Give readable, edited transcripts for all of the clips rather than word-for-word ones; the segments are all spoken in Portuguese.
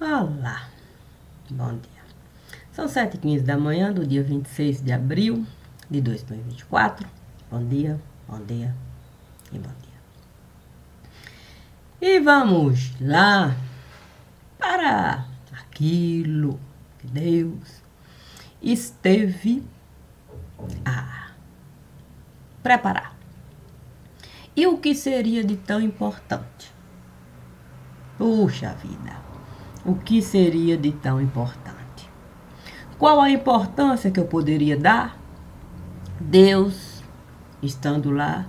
Olá, bom dia. São 7h15 da manhã do dia 26 de abril de 2024. Bom dia, bom dia e bom dia. E vamos lá para aquilo que Deus esteve a preparar. E o que seria de tão importante? Puxa vida, o que seria de tão importante? Qual a importância que eu poderia dar? Deus, estando lá,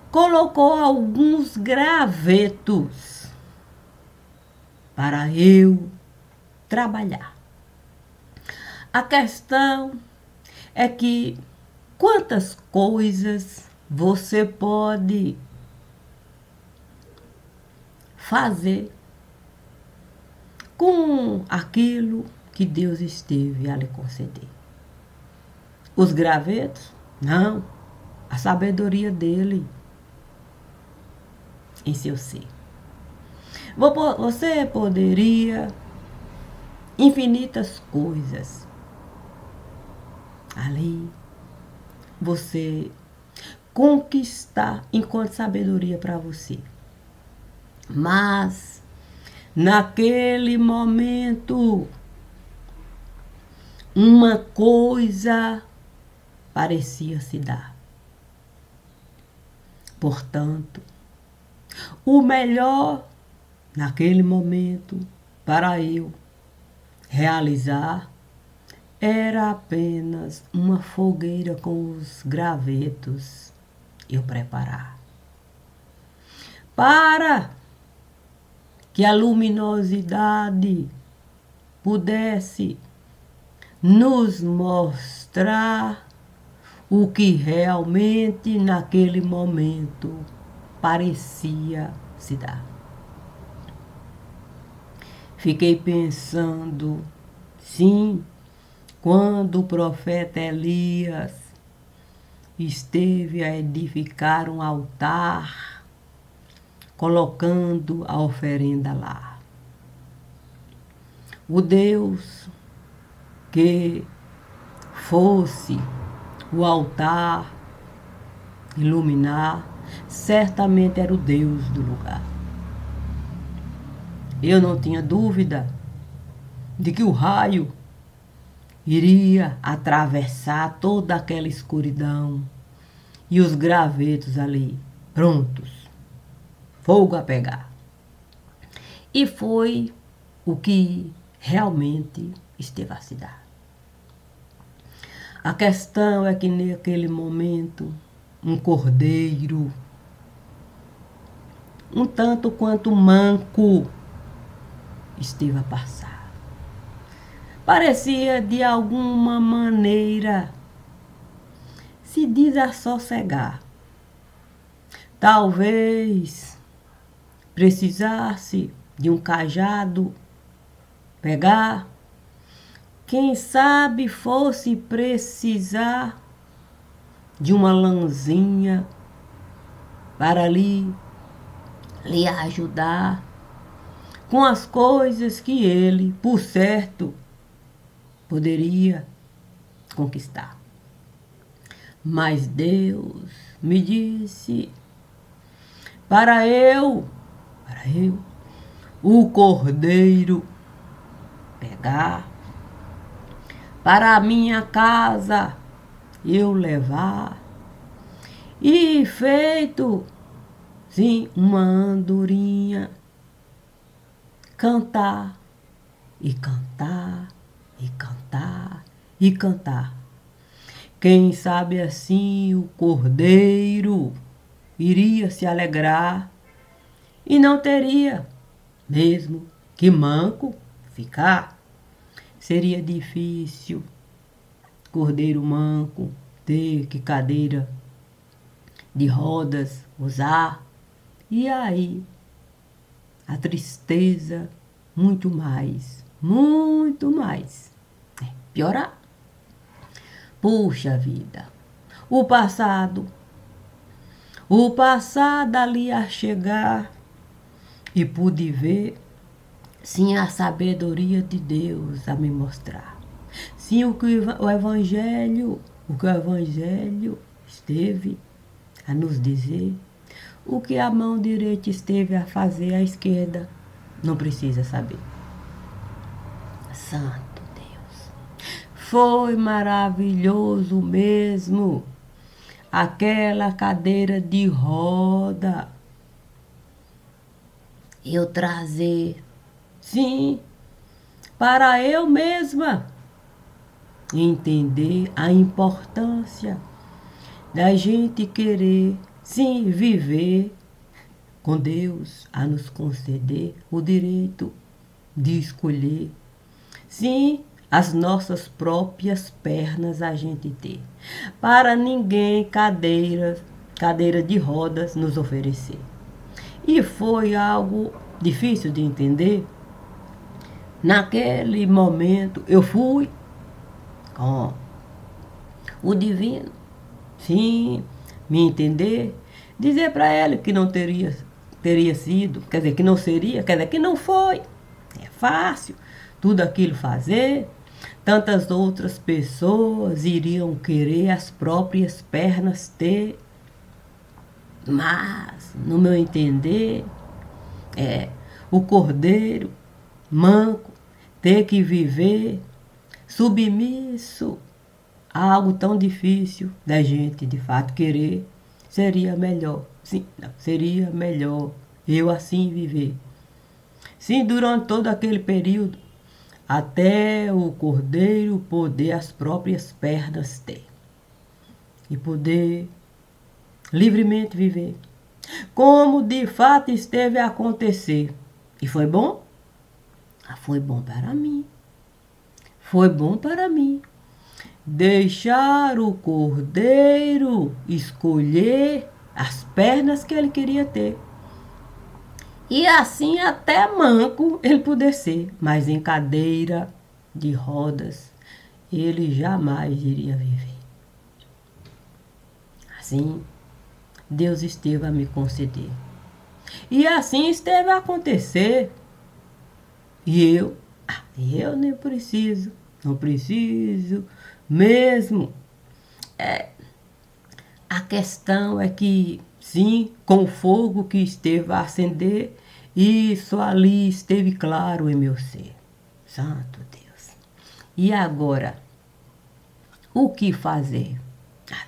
colocou alguns gravetos para eu trabalhar. A questão é que quantas coisas você pode fazer com aquilo que Deus esteve a lhe conceder. Os gravetos? Não. A sabedoria dele em seu ser. Você poderia infinitas coisas ali você conquistar enquanto sabedoria para você. Mas naquele momento uma coisa parecia se dar. Portanto, o melhor naquele momento para eu realizar era apenas uma fogueira com os gravetos eu preparar. Para que a luminosidade pudesse nos mostrar o que realmente naquele momento parecia se dar. Fiquei pensando, sim, quando o profeta Elias esteve a edificar um altar, colocando a oferenda lá. O Deus que fosse o altar iluminar, certamente era o Deus do lugar. Eu não tinha dúvida de que o raio iria atravessar toda aquela escuridão e os gravetos ali prontos, fogo a pegar. E foi o que realmente esteve a se dar. A questão é que naquele momento um cordeiro, um tanto quanto manco, esteve a passar. Parecia de alguma maneira se desassossegar. Talvez precisasse de um cajado pegar. Quem sabe fosse precisar de uma lãzinha para lhe ajudar com as coisas que ele, por certo, poderia conquistar. Mas Deus me disse para eu, o cordeiro, pegar, para a minha casa eu levar, e feito, sim, uma andorinha, cantar, e cantar, e cantar, e cantar. Quem sabe assim o cordeiro iria se alegrar e não teria mesmo que manco ficar. Seria difícil cordeiro manco ter que cadeira de rodas usar. E aí a tristeza muito mais piorar. Puxa vida, o passado ali a chegar, e pude ver sim, a sabedoria de Deus a me mostrar. Sim, o Evangelho esteve a nos dizer, o que a mão direita esteve a fazer, a esquerda não precisa saber. Santo Deus. Foi maravilhoso mesmo. Aquela cadeira de roda. Eu trazer, sim, para eu mesma entender a importância da gente querer, sim, viver com Deus a nos conceder o direito de escolher, sim, as nossas próprias pernas a gente ter, para ninguém cadeira de rodas nos oferecer. E foi algo difícil de entender. Naquele momento eu fui com o divino, sim, me entender, dizer para ele que não teria sido, quer dizer, que não seria, quer dizer, que não foi. É fácil tudo aquilo fazer. Tantas outras pessoas iriam querer as próprias pernas ter, mas, no meu entender, o cordeiro manco ter que viver submisso a algo tão difícil da gente de fato querer, seria melhor, sim, não, seria melhor eu assim viver. Sim, durante todo aquele período, até o cordeiro poder as próprias pernas ter e poder livremente viver, como de fato esteve a acontecer. E foi bom? Foi bom para mim. Foi bom para mim. Deixar o cordeiro escolher as pernas que ele queria ter. E assim até manco ele poder ser, mas em cadeira de rodas ele jamais iria viver. Assim, Deus esteve a me conceder. E assim esteve a acontecer. E eu nem preciso, não preciso mesmo. A questão é que, sim, com o fogo que esteve a acender, isso ali esteve claro em meu ser. Santo Deus. E agora, o que fazer?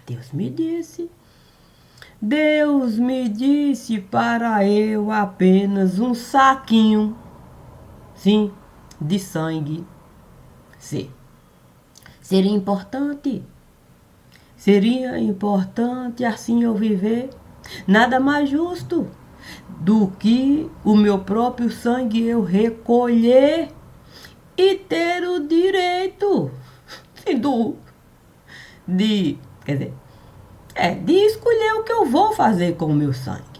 Deus me disse. Deus me disse para eu apenas um saquinho, sim, de sangue ser. Seria importante. Seria importante assim eu viver. Nada mais justo do que o meu próprio sangue eu recolher e ter o direito de, quer dizer, de escolher o que eu vou fazer com o meu sangue.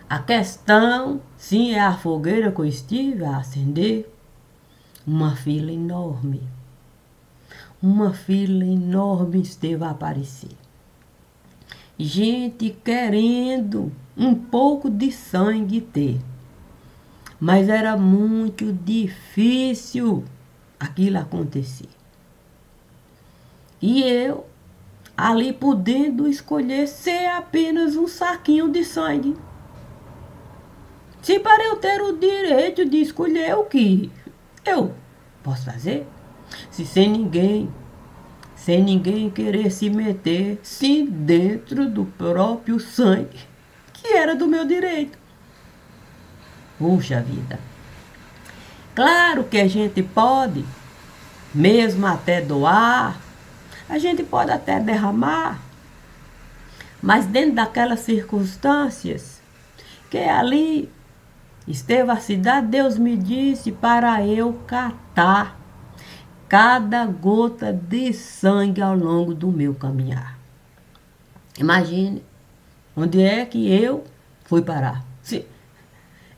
A questão, sim, é a fogueira que eu estive a acender. Uma fila enorme. Uma fila enorme esteve a aparecer. Gente querendo um pouco de sangue ter. Mas era muito difícil aquilo acontecer. E eu, ali podendo escolher ser apenas um saquinho de sangue. Se para eu ter o direito de escolher o que eu posso fazer, se sem ninguém querer se meter, sim, dentro do próprio sangue, que era do meu direito. Puxa vida. Claro que a gente pode, mesmo até doar, a gente pode até derramar, mas dentro daquelas circunstâncias, que ali esteve a cidade, Deus me disse para eu catar cada gota de sangue ao longo do meu caminhar. Imagine onde é que eu fui parar. Sim,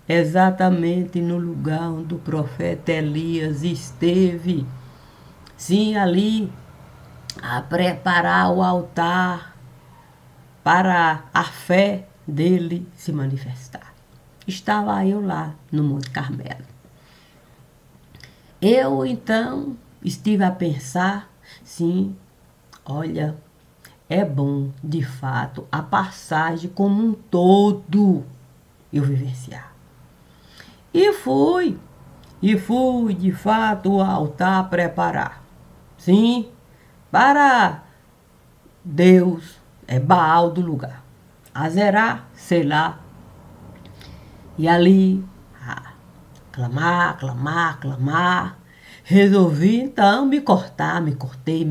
exatamente no lugar onde o profeta Elias esteve. Sim, ali a preparar o altar para a fé dele se manifestar. Estava eu lá no Monte Carmelo. Eu então estive a pensar, sim, olha, é bom de fato a passagem como um todo eu vivenciar. E fui de fato ao altar preparar. Sim, para Deus é Baal do lugar. Azerá, sei lá. E ali, clamar, clamar, clamar. Resolvi então me cortar, me cortei,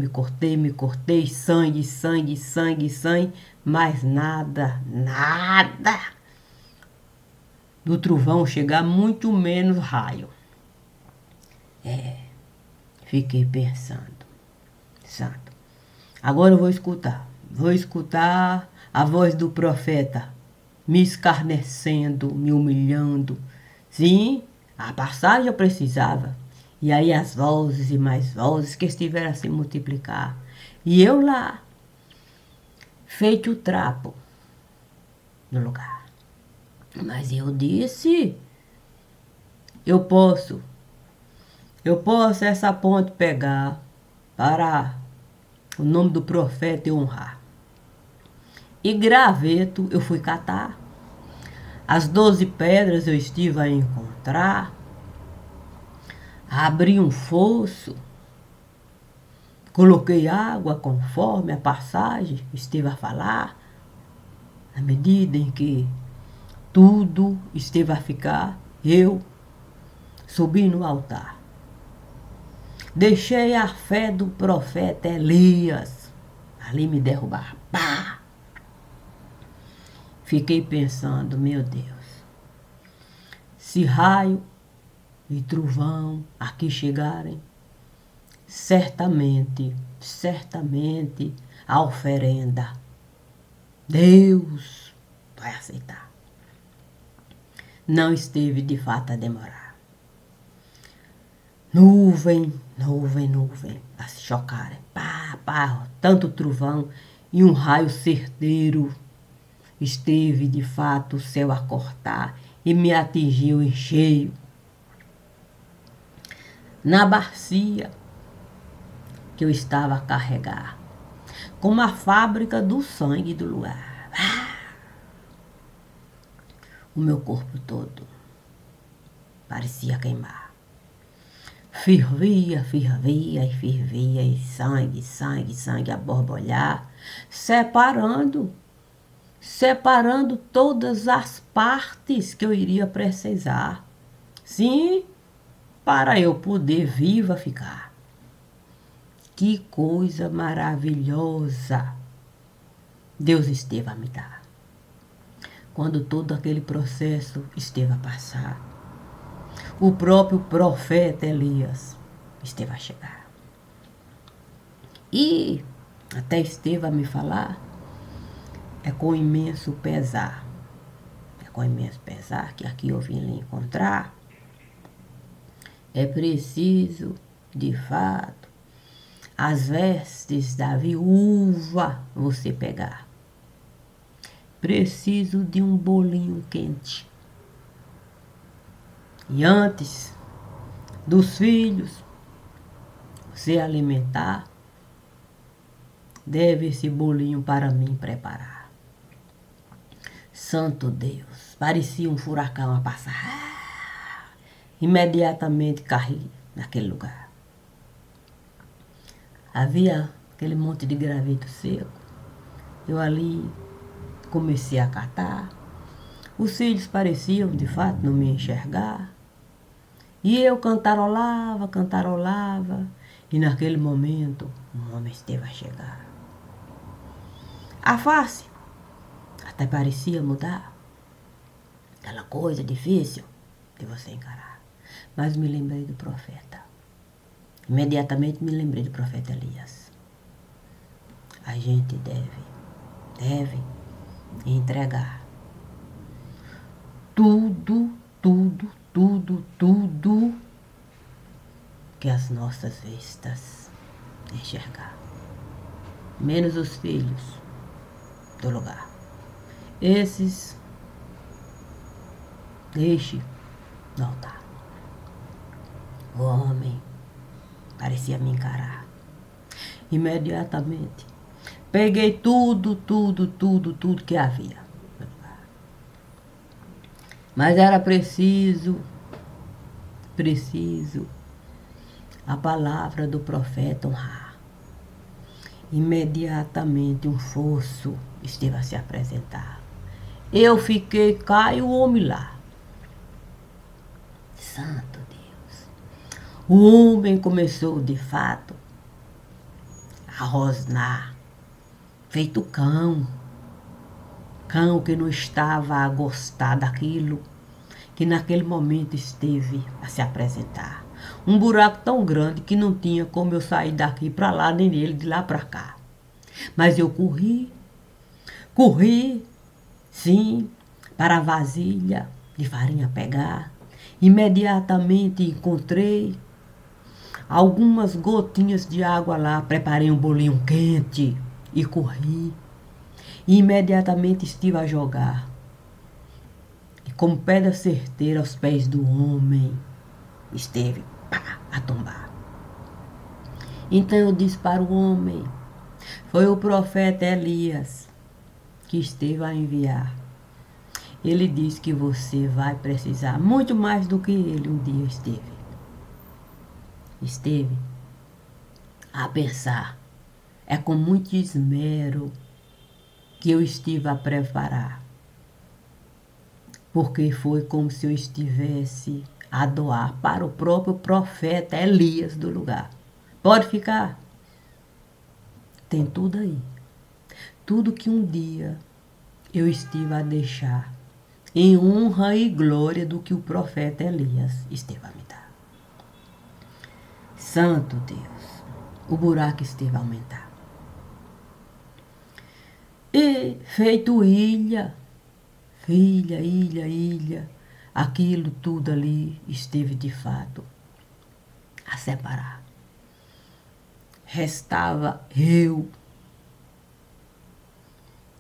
sangue, sangue, sangue, sangue, mas nada, nada do trovão chegar, muito menos raio. Fiquei pensando, santo. Agora eu vou escutar a voz do profeta me escarnecendo, me humilhando. Sim, a passagem eu precisava. E aí as vozes e mais vozes que estiveram a se multiplicar. E eu lá, feito o trapo no lugar. Mas eu disse, eu posso, eu posso essa ponte pegar para o nome do profeta e honrar. E graveto eu fui catar. As 12 pedras eu estive a encontrar. Abri um fosso. Coloquei água conforme a passagem esteve a falar. Na medida em que tudo esteve a ficar, eu subi no altar. Deixei a fé do profeta Elias ali me derrubar. Pá! Fiquei pensando, meu Deus, se raio e trovão aqui chegarem, certamente, certamente a oferenda Deus vai aceitar. Não esteve de fato a demorar. Nuvem, nuvem, nuvem, a se chocarem. Pá, pá, tanto trovão e um raio certeiro. Esteve de fato o céu a cortar e me atingiu em cheio. Na bacia que eu estava a carregar, como a fábrica do sangue do luar. O meu corpo todo parecia queimar. Fervia, fervia e fervia, e sangue, sangue, sangue a borbulhar, separando todas as partes que eu iria precisar. Sim, para eu poder viva ficar. Que coisa maravilhosa Deus esteve a me dar. Quando todo aquele processo esteve a passar, o próprio profeta Elias esteve a chegar. E até esteve a me falar, é com imenso pesar. É com imenso pesar que aqui eu vim lhe encontrar. É preciso, de fato, as vestes da viúva você pegar. Preciso de um bolinho quente. E antes dos filhos você alimentar, deve esse bolinho para mim preparar. Santo Deus, parecia um furacão a passar. Imediatamente caí naquele lugar. Havia aquele monte de graveto seco. Eu ali comecei a catar. Os filhos pareciam, de fato, não me enxergar. E eu cantarolava, cantarolava. E naquele momento, um homem esteve a chegar. A face até parecia mudar. Aquela coisa difícil de você encarar. Mas me lembrei do profeta. Imediatamente me lembrei do profeta Elias. A gente deve entregar tudo, tudo, tudo, tudo que as nossas vistas enxergar. Menos os filhos do lugar. Esses deixe no altar. O homem parecia me encarar. Imediatamente, peguei tudo que havia. Mas era preciso a palavra do profeta honrar. Imediatamente um fosso esteve a se apresentar. Eu fiquei cá e o homem lá. Santo Deus. O homem começou de fato a rosnar, feito cão. Cão que não estava a gostar daquilo que naquele momento esteve a se apresentar. Um buraco tão grande que não tinha como eu sair daqui para lá, nem nele de lá para cá. Mas eu corri, sim, para a vasilha de farinha pegar. Imediatamente encontrei algumas gotinhas de água lá, preparei um bolinho quente e corri. E imediatamente estive a jogar. E como pedra certeira aos pés do homem, esteve a tombar. Então eu disse para o homem, foi o profeta Elias que esteve a enviar. Ele disse que você vai precisar muito mais do que ele um dia esteve. Esteve a pensar. É com muito esmero que eu estive a preparar. Porque foi como se eu estivesse a doar para o próprio profeta Elias do lugar. Pode ficar. Tem tudo aí. Tudo que um dia eu estive a deixar em honra e glória do que o profeta Elias esteve a me dar. Santo Deus, o buraco esteve a aumentar. E feito ilha, aquilo tudo ali esteve de fato a separar. Restava eu.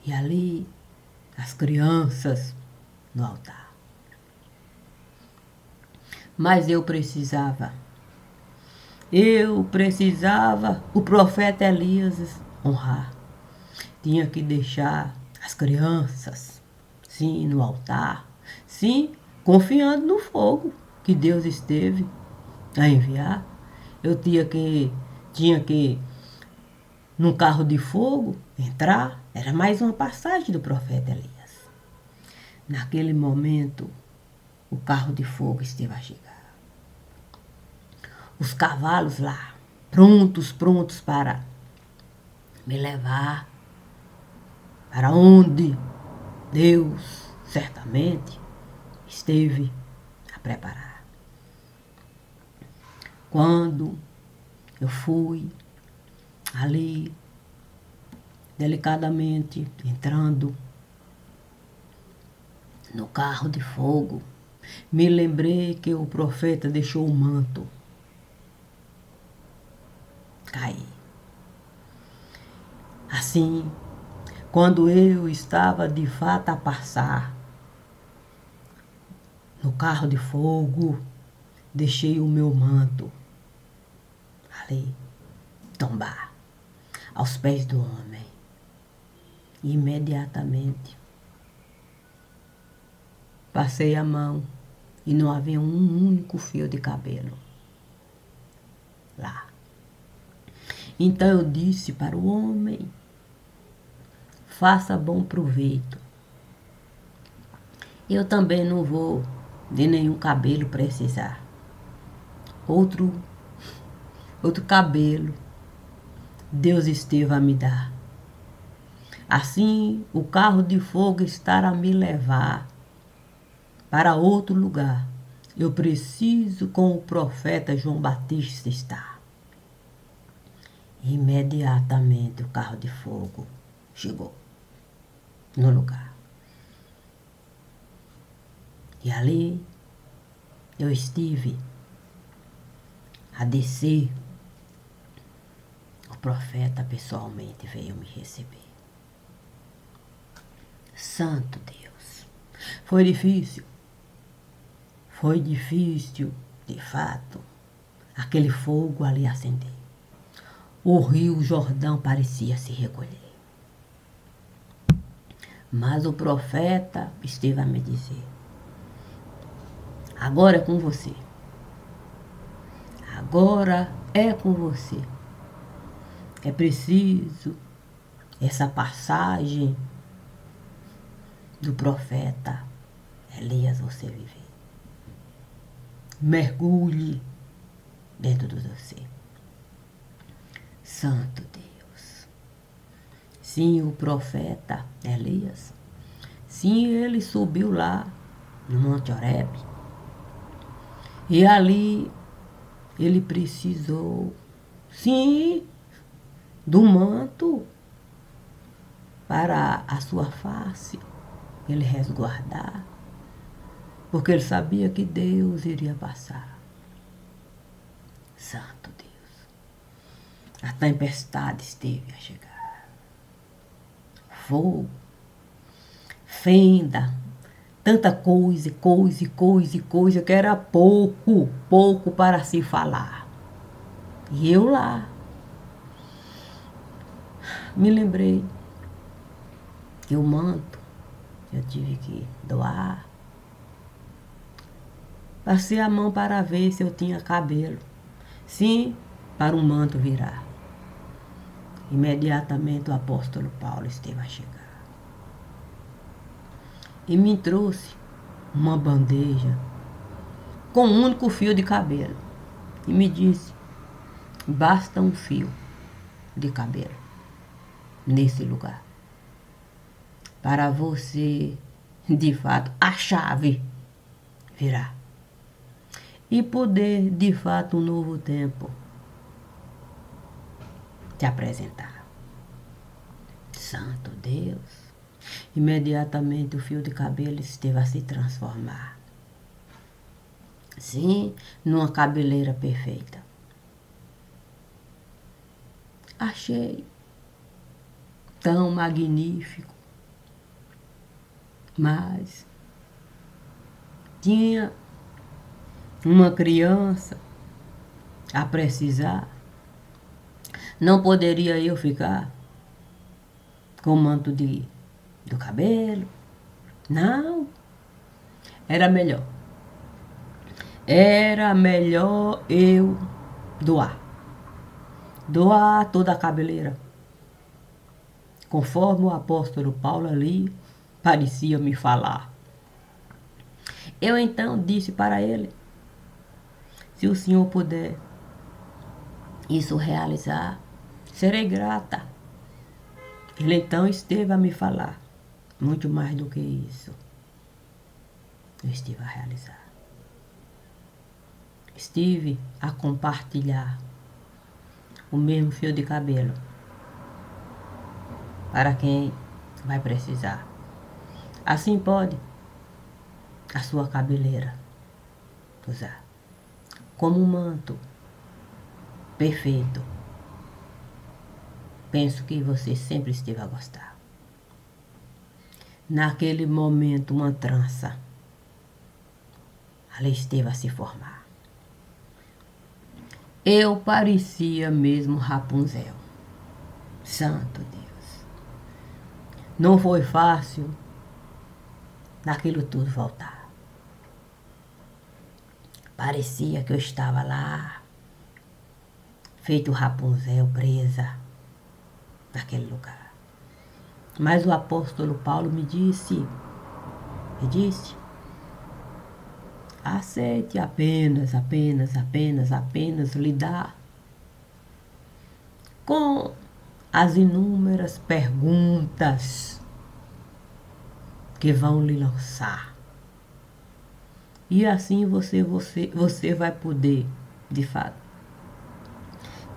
E ali, as crianças no altar. Mas eu precisava o profeta Elias honrar. Tinha que deixar as crianças, sim, no altar, sim, confiando no fogo que Deus esteve a enviar. Eu tinha que num carro de fogo, entrar, era mais uma passagem do profeta Elias. Naquele momento, o carro de fogo esteve a chegar. Os cavalos lá, prontos para me levar para onde Deus certamente esteve a preparar. Quando eu fui ali, delicadamente entrando no carro de fogo, me lembrei que o profeta deixou o manto cair. Assim, quando eu estava de fato a passar no carro de fogo, deixei o meu manto ali tombar aos pés do homem. E imediatamente passei a mão e não havia um único fio de cabelo lá. Então eu disse para o homem, faça bom proveito. Eu também não vou de nenhum cabelo precisar. Outro cabelo Deus esteve a me dar. Assim, o carro de fogo estará a me levar para outro lugar. Eu preciso com o profeta João Batista estar. Imediatamente o carro de fogo chegou no lugar. E ali eu estive a descer. O profeta pessoalmente veio me receber. Santo Deus. Foi difícil, de fato, aquele fogo ali acender. O rio Jordão parecia se recolher. Mas o profeta esteve a me dizer: agora é com você. Agora é com você. É preciso essa passagem do profeta Elias você viver. Mergulhe dentro de você. Santo Deus. Sim, o profeta Elias. Sim, ele subiu lá no Monte Horebe. E ali ele precisou, sim, do manto para a sua face, ele resguardar, porque ele sabia que Deus iria passar. Santo Deus. A tempestade esteve a chegar. Fogo, fenda, tanta coisa, que era pouco para se falar. E eu lá, me lembrei que o manto eu tive que doar. Passei a mão para ver se eu tinha cabelo. Sim, para um manto virar. Imediatamente o apóstolo Paulo esteve a chegar. E me trouxe uma bandeja com um único fio de cabelo. E me disse: basta um fio de cabelo nesse lugar para você, de fato, a chave virar. E poder, de fato, um novo tempo te apresentar. Santo Deus. Imediatamente o fio de cabelo esteve a se transformar. Sim, numa cabeleira perfeita. Achei tão magnífico. Mas tinha uma criança a precisar. Não poderia eu ficar com o manto do cabelo. Não. Era melhor. Era melhor eu doar. Doar toda a cabeleira. Conforme o apóstolo Paulo ali parecia me falar. Eu então disse para ele: se o senhor puder isso realizar, serei grata. Ele então esteve a me falar: muito mais do que isso, eu estive a realizar. Estive a compartilhar o mesmo fio de cabelo para quem vai precisar. Assim pode a sua cabeleira usar como um manto perfeito. Penso que você sempre esteve a gostar. Naquele momento, uma trança ali esteve a se formar. Eu parecia mesmo Rapunzel. Santo Deus. Não foi fácil daquilo tudo voltar. Parecia que eu estava lá, feito Rapunzel, presa naquele lugar. Mas o apóstolo Paulo me disse, aceite apenas lidar com as inúmeras perguntas que vão lhe lançar. E assim você vai poder, de fato,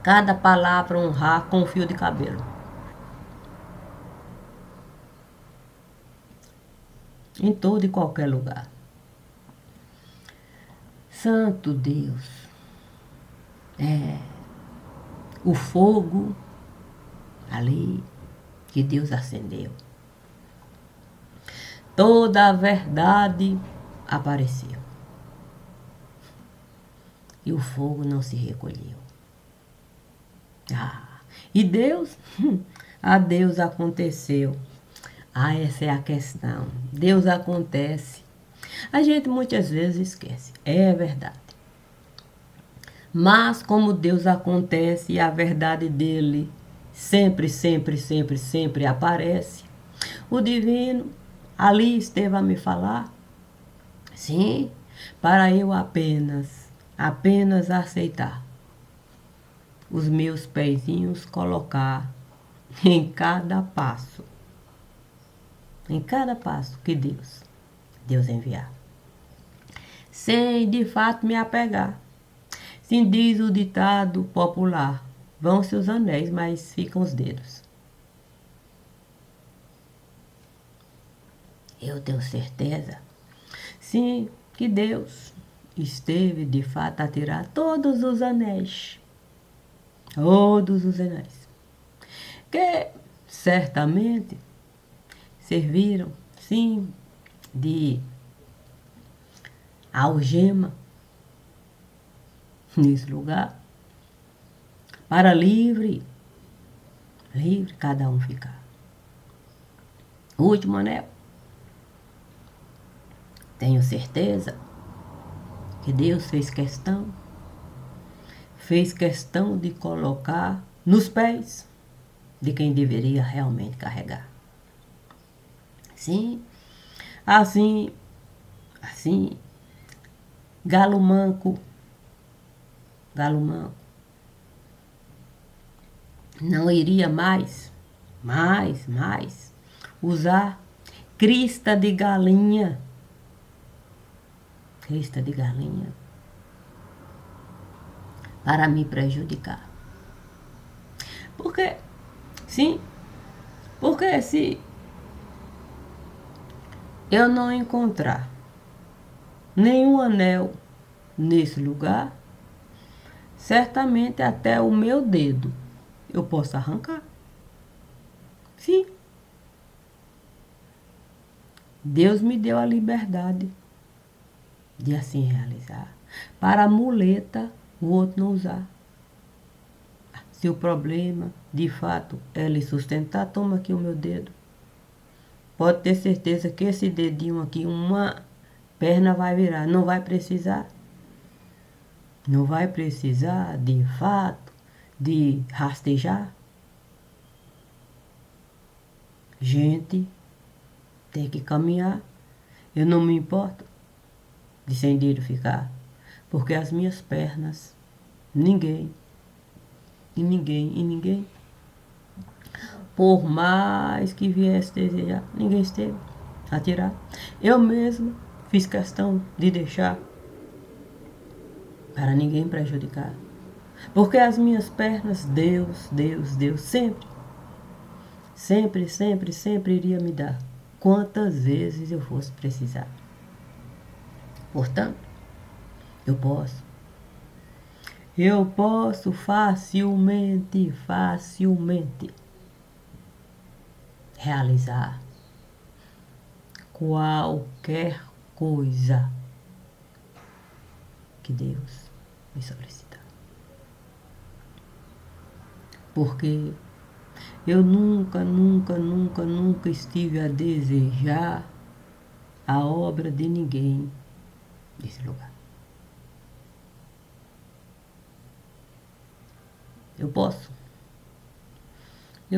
cada palavra honrar com um fio de cabelo. Em todo e qualquer lugar. Santo Deus. O fogo ali que Deus acendeu. Toda a verdade apareceu. e o fogo não se recolheu. E Deus? A Deus aconteceu. Essa é a questão. Deus acontece. A gente muitas vezes esquece. É verdade. Mas como Deus acontece e a verdade dele sempre, sempre, sempre, sempre aparece, o divino ali esteve a me falar, sim, para eu apenas aceitar os meus pezinhos colocar em cada passo que Deus enviar, sem de fato me apegar. Sim, diz o ditado popular, vão-se os anéis, mas ficam os dedos. Eu tenho certeza, sim, que Deus esteve de fato a tirar todos os anéis, que certamente serviram, sim, de algema nesse lugar, para livre cada um ficar. O último anel, tenho certeza que Deus fez questão de colocar nos pés de quem deveria realmente carregar. Sim, assim, galo manco, não iria mais usar crista de galinha para me prejudicar. Porque se eu não encontrar nenhum anel nesse lugar, certamente até o meu dedo eu posso arrancar. Sim. Deus me deu a liberdade de assim realizar. Para a muleta, o outro não usar. Se o problema, de fato, é lhe sustentar, toma aqui o meu dedo. Pode ter certeza que esse dedinho aqui, uma perna vai virar. Não vai precisar, de fato, de rastejar. Gente, tem que caminhar. Eu não me importo de sem dedo ficar, porque as minhas pernas, ninguém, por mais que viesse desejar, ninguém esteve a tirar. Eu mesma fiz questão de deixar para ninguém prejudicar, porque as minhas pernas, Deus, sempre iria me dar, quantas vezes eu fosse precisar. Portanto, eu posso facilmente realizar qualquer coisa que Deus me solicitar. Porque eu nunca estive a desejar a obra de ninguém nesse lugar. Eu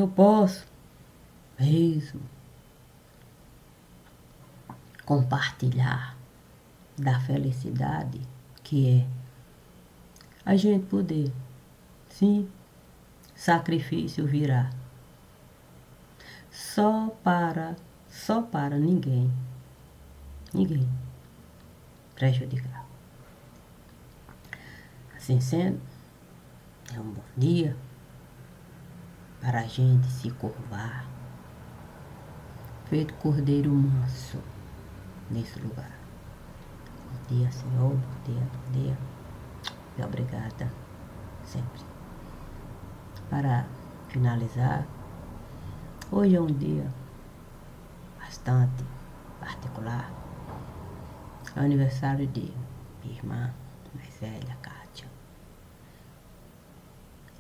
posso mesmo compartilhar da felicidade que é a gente poder, sim, sacrifício virá só para ninguém prejudicar. Assim sendo, é um bom dia para a gente se curvar, feito cordeiro manso nesse lugar. Bom dia, Senhor, bom dia. E obrigada sempre. Para finalizar, hoje é um dia bastante particular. É o aniversário de minha irmã mais velha, Kátia.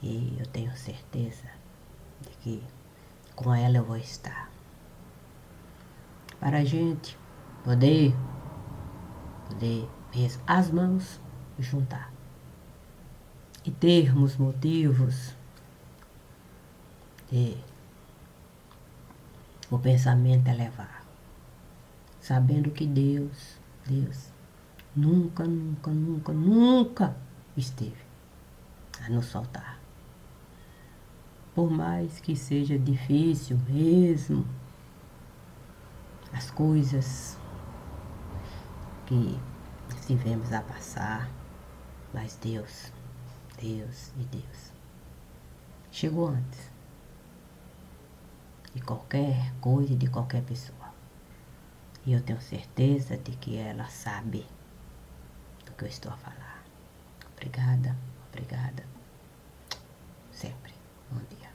E eu tenho certeza de que com ela eu vou estar. Para a gente poder mesmo as mãos juntar. E termos motivos de o pensamento elevar. Sabendo que Deus nunca, nunca, nunca, nunca esteve a nos soltar. Por mais que seja difícil mesmo, as coisas que estivemos a passar, mas Deus chegou antes de qualquer coisa e de qualquer pessoa. E eu tenho certeza de que ela sabe do que eu estou a falar. Obrigada, sempre. Bom dia.